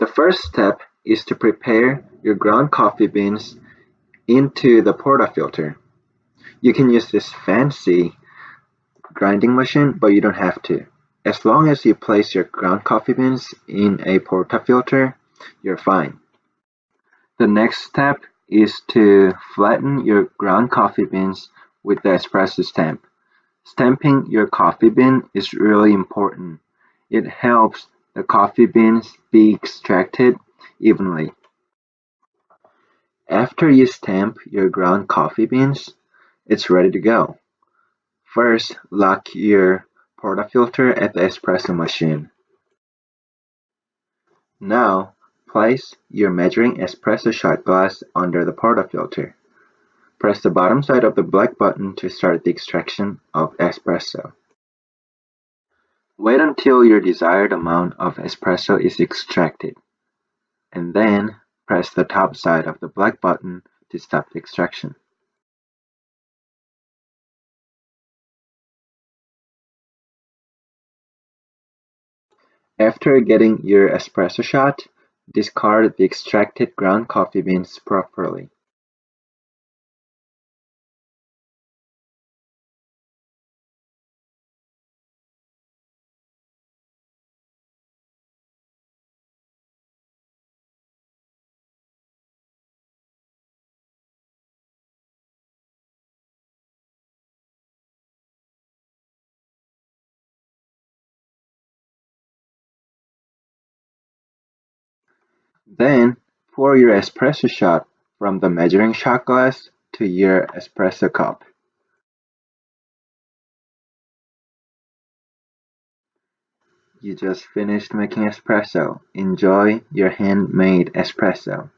The first step is to prepare your ground coffee beans into the portafilter. You can use this fancy grinding machine, but you don't have to. As long as you place your ground coffee beans in a portafilter, you're fine. The next step is to flatten your ground coffee beans with the espresso stamp. Stamping your coffee bean is really important. It helps the coffee beans be extracted evenly. After you stamp your ground coffee beans, it's ready to go. First, lock your portafilter at the espresso machine. Now, place your measuring espresso shot glass under the portafilter. Press the bottom side of the black button to start the extraction of espresso. Wait until your desired amount of espresso is extracted, and then press the top side of the black button to stop the extraction. After getting your espresso shot, discard the extracted ground coffee beans properly. Then, pour your espresso shot from the measuring shot glass to your espresso cup. You just finished making espresso. Enjoy your handmade espresso.